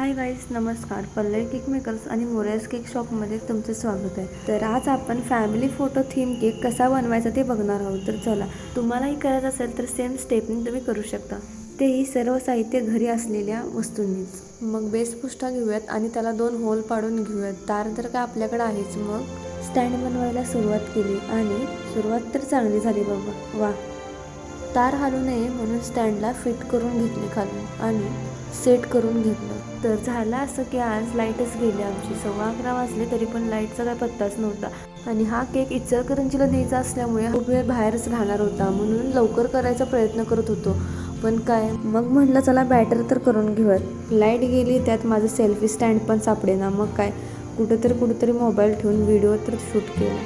Hi guys, नमस्कार. Pallavi cake makers आणि मोरेस cake शॉपमध्ये तुमचं स्वागत आहे. तर आज आपण फॅमिली फोटो थीम केक कसा बनवायचा ते बघणार आहोत. तर चला, तुम्हालाही करायचं असेल तर सेम स्टेपने तुम्ही करू शकता. तेही सर्व साहित्य घरी असलेल्या वस्तूंनीच. मग बेस पुष्ठा घेऊयात आणि त्याला 2 होल पाडून घेऊयात. तार तर काय आपल्याकडे आहेच. मग स्टँड बनवायला सुरुवात केली आणि सुरुवात तर चांगली झाली बाबा, वा. तार हलू नये म्हणून स्टँडला फिट करून घेतली खालून आणि सेट करून घेतलं. तर झालं असं की आज लाईटच गेली आमची. 11:15 वाजले तरी पण लाईटचा काय पत्ताच नव्हता. आणि हा केक इचलकरंजीला द्यायचा असल्यामुळे खूप वेळ बाहेरच राहणार होता, म्हणून लवकर करायचा प्रयत्न करत होतो. पण काय, मग म्हटलं चला बॅटर तर करून घेऊयात. लाईट गेली, त्यात माझं सेल्फी स्टँड पण सापडेना. मग काय, कुठेतरी मोबाईल ठेवून व्हिडिओ तर शूट केला.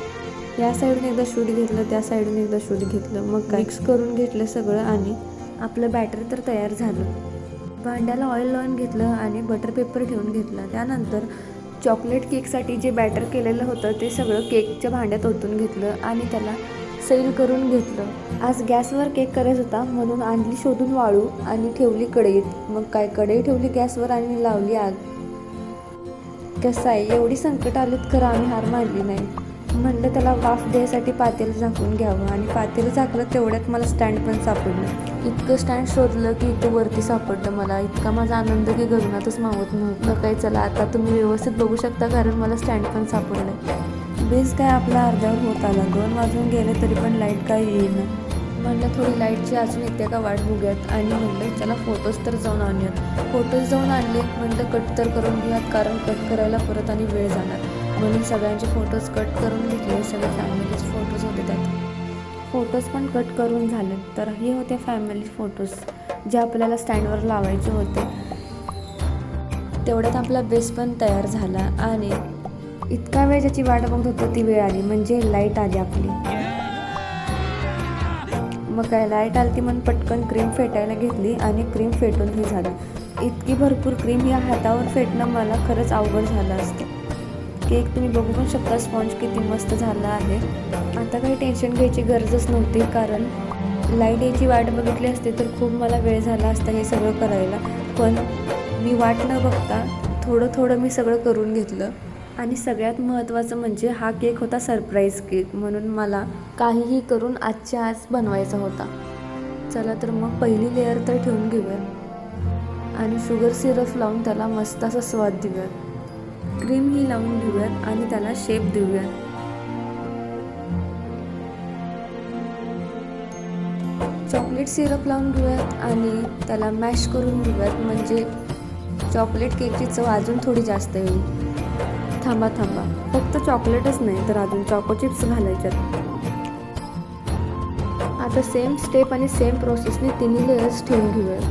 या साईडून एकदा शूट घेतलं, त्या साईडून एकदा शूट घेतलं. मग काय, मिक्स करून घेतलं सगळं आणि आपलं बॅटर तर तयार झालं. भांड्याला ऑइल लावून घेतलं आणि बटर पेपर ठेवून घेतला. त्यानंतर चॉकलेट केकसाठी जे बॅटर केलेलं होतं ते सगळं केकच्या भांड्यात ओतून घेतलं आणि त्याला सैल करून घेतलं. आज गॅसवर केक करायचा होता म्हणून आणली शोधून वाळू आणि ठेवली कढईत. मग काय, कढई ठेवली गॅसवर आणि लावली आग. कसं आहे, एवढी संकट आलीत खरं आम्ही हार मानली नाही. म्हणलं त्याला वाफ द्यायसाठी पातेलं झाकून घ्यावं आणि पातेलं झाकलं तेवढ्यात मला स्टँड पण सापडलं. इतकं स्टँड शोधलं की इथं वरती सापडलं. मला इतका माझा आनंद की गगनातच मावत नव्हतं. काय, चला आता तुम्ही व्यवस्थित बघू शकता कारण मला स्टँड पण सापडलं. बेस काय आपला अर्ध्यावर होत आला. 2 वाजून गेले तरी पण लाईट काय येईना. म्हणलं थोडी लाईटची अजून येते का वाट बघूयात आणि म्हणलं चला फोटोज तर जाऊन आणूयात. फोटोज जाऊन आणले. म्हणलं कट तर करून घेऊयात कारण कट करायला परत आणि वेळ जाणार, म्हणून सगळ्यांचे फोटोज कट करून घेतले. सगळे फॅमिलीचे फोटोज होते त्यात. फोटोज पण कट करून झाले. तर हे होते फॅमिली फोटोज जे आपल्याला स्टँडवर लावायचे होते. तेवढ्यात आपला बेस पण तयार झाला आणि इतका वेळ ज्याची वाट बघत होतो ती वेळ आली, म्हणजे लाईट आली आपली. मग काय, लाईट आली ती म्हणून पटकन क्रीम फेटायला घेतली आणि क्रीम फेटून हे झालं. इतकी भरपूर क्रीम या हातावर फेटणं मला खरंच अवघड झालं असतं. केक तुम्ही बघू पण शकता, स्पॉन्ज किती मस्त झाला आहे. आता काही टेन्शन घ्यायची गरजच नव्हती कारण लाईट यायची वाट बघितली असते तर खूप मला वेळ झाला असता हे सगळं करायला. पण मी वाट न बघता थोडं मी सगळं करून घेतलं. आणि सगळ्यात महत्त्वाचं म्हणजे हा केक होता सरप्राईज केक, म्हणून मला काहीही करून आजच्या आज बनवायचा होता. चला तर मग पहिली लेअर तर ठेवून घेऊयात आणि शुगर सिरप लावून त्याला मस्त असा स्वाद देऊयात. क्रीम ही लावून घेऊयात आणि त्याला शेप देऊयात. चॉकलेट सिरप लावून घेऊयात आणि त्याला मॅश करून घेऊयात, म्हणजे चॉकलेट केकची चव अजून थोडी जास्त येईल. थांबा, फक्त चॉकलेटच नाही तर अजून चॉको चिप्स घालायच्यात. आता सेम स्टेप आणि सेम प्रोसेसने 3 लेयर्स ठेवून घेऊयात.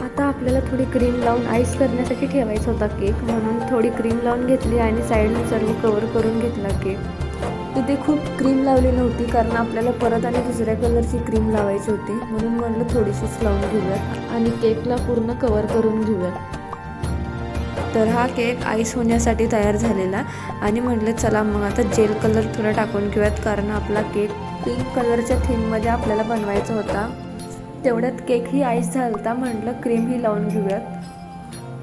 आता आपल्याला थोडी क्रीम लावून आईस करण्यासाठी ठेवायचा होता केक, म्हणून थोडी क्रीम लावून घेतली आणि साईडने सर्व कवर करून घेतला केक. तिथे खूप क्रीम लावली नव्हती कारण आपल्याला परत आणि दुसऱ्या कलरची क्रीम लावायची होती, म्हणून म्हणलं थोडीशीच लावून घेऊयात आणि केकला पूर्ण कवर करून घेऊयात. तर हा केक आईस होण्यासाठी तयार झालेला आणि म्हटलं चला मग आता जेल कलर थोडा टाकून घेऊयात कारण आपला केक पिंक कलरच्या थीममध्ये आपल्याला बनवायचा होता. तेवढ्यात केकही आईस झाला होता. म्हटलं क्रीमही लावून घेऊयात.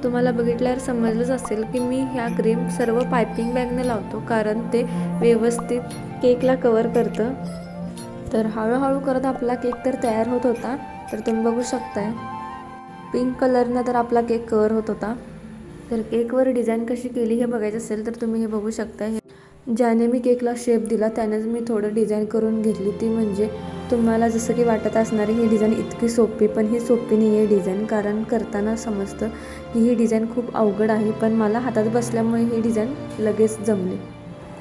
तुम्हाला बघितल्यावर समजलंच असेल की मी ह्या क्रीम सर्व पायपिंग बॅगने लावतो कारण ते व्यवस्थित केकला कवर करतं. तर हळूहळू करत आपला केक तर तयार होत होता. तर तुम्ही बघू शकताय पिंक कलरनं तर आपला केक कवर होत होता. तर केकवर डिझाईन कशी केली हे बघायचं असेल तर तुम्ही हे बघू शकता. ज्याने मी केकला शेप दिला त्यानेच मी थोडं डिझाईन करून घेतली. ती म्हणजे तुम्हाला जसं की वाटत असणारी ही डिझाईन इतकी सोपी, पण ही सोपी नाही आहे डिझाईन, कारण करताना समजतं की ही डिझाईन खूप अवघड आहे. पण मला हातात बसल्यामुळे ही डिझाईन लगेच जमली.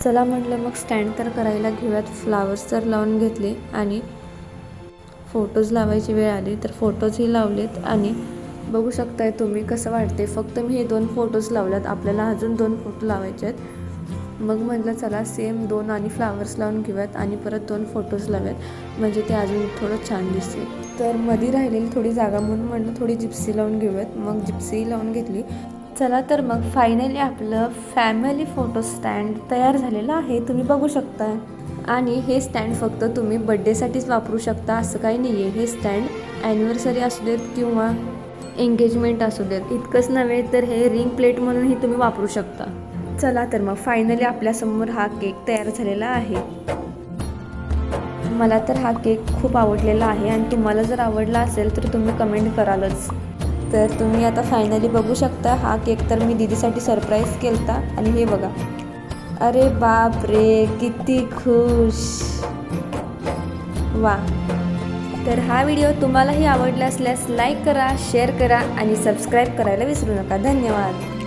चला म्हटलं मग स्टँड तर करायला घेऊयात. फ्लावर्स तर लावून घेतले आणि फोटोज लावायची वेळ आली तर फोटोजही लावलेत आणि बघू शकताय तुम्ही कसं वाटते. फक्त मी हे 2 फोटोज लावल्यात, आपल्याला अजून 2 फोटो लावायचे आहेत. मग म्हटलं चला सेम 2 आणि फ्लावर्स लावून घेऊयात आणि परत 2 फोटोज लावूयात, म्हणजे ते अजून थोडं छान दिसते. तर मध्ये राहिलेली थोडी जागा म्हणून म्हटलं थोडी जिप्सी लावून घेऊयात. मग जिप्सी लावून घेतली. चला तर मग फायनली आपलं फॅमिली फोटो स्टँड तयार झालेलं आहे, तुम्ही बघू शकता. आणि हे स्टँड फक्त तुम्ही बड्डेसाठीच वापरू शकता असं काही नाही आहे. हे स्टँड ॲनिव्हर्सरी असू देत किंवा एंगेजमेंट असू देत, इतकंच नव्हे तर हे रिंग प्लेट म्हणूनही तुम्ही वापरू शकता. चला तर मग फायनली आपल्यासमोर हा केक तयार झालेला आहे. मला तर हा केक खूप आवडलेला आहे आणि तुम्हाला जर आवडला असेल तर तुम्ही कमेंट करालच. तर तुम्ही आता फायनली बघू शकता, हा केक तर मी दीदीसाठी सरप्राईज केलता आणि हे बघा. अरे बाप रे, किती खुश, वा. तर हा व्हिडिओ तुम्हालाही आवडला असल्यास लाईक करा, शेअर करा आणि सबस्क्राईब करायला विसरू नका. धन्यवाद.